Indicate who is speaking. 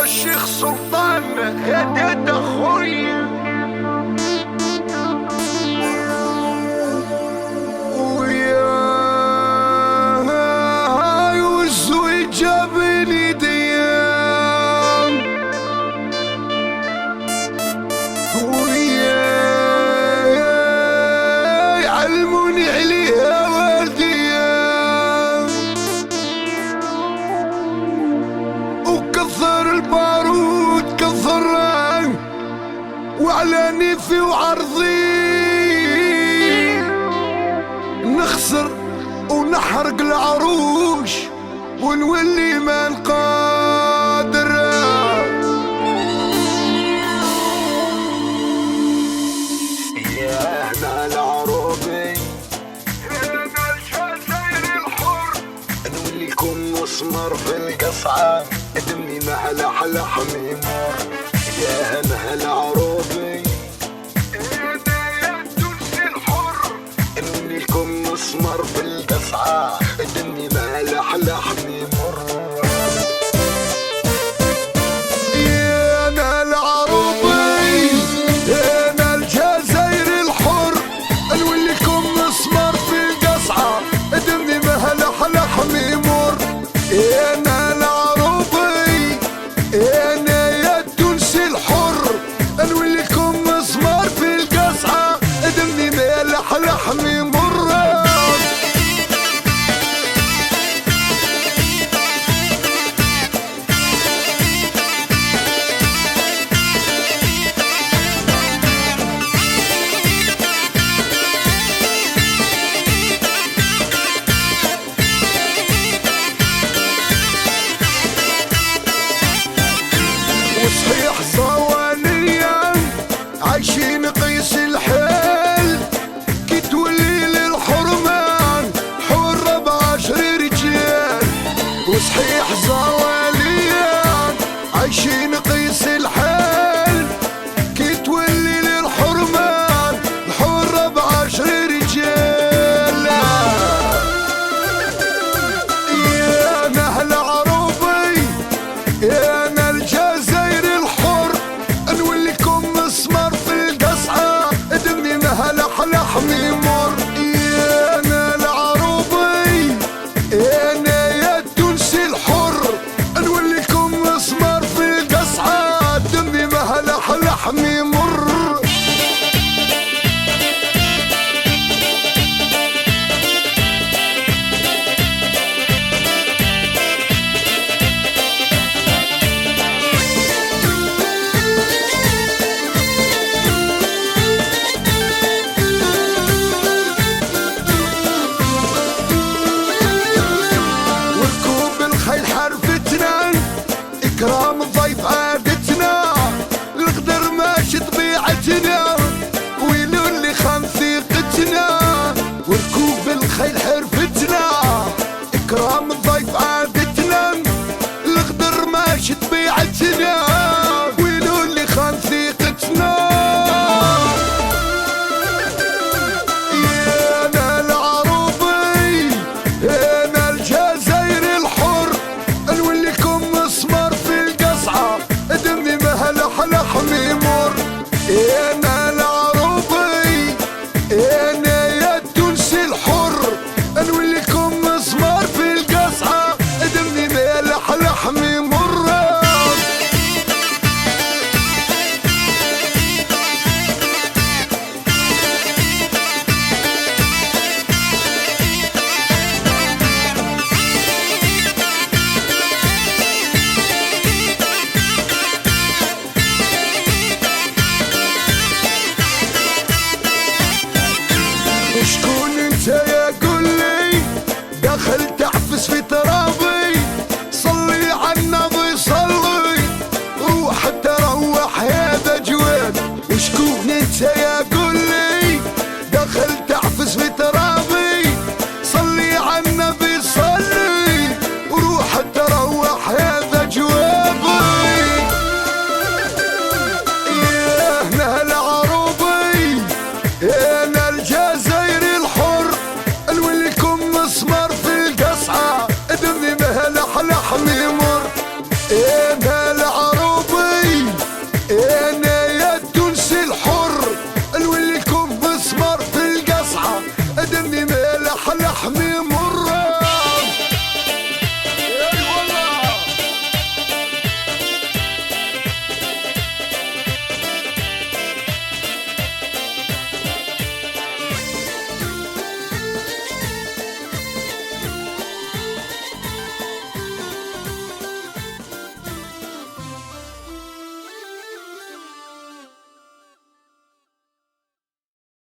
Speaker 1: الشيخ سلطان يا داد اخويا ويا والزوي جابني ديام ويا يعلموني عليها والديام وكثر البارود كثران وعلى نيفي وعرضي نخسر ونحرق العروش ونولي ما نقادر. يا هنا العروبي هنا الجزائر الحر نوليكم مسمر في القصعة دمي محلى حلى حميمور. يا هنا العروبي هنا يا التونسي الحر نوليكم مسمر في القصعة دمي محلى حلى حميمور. يا هنا العروبي هنا الجزائر الحر نوليكم مسمر في القصعة دمي محلى حلى حميمور. هنا العروبي هنا يا التونسي الحر نوليكم مسمار في القصعة دمي مالح لحمي مرة. وصحيح صوانيا عايشين قيس الحيل كي تولي للحرمان حرة ب10 رجال. وصحيح صوانيا عايشين قيس الحيل كي تولي للحرمان حرة ب10 رجال. يا نهل عروبي يا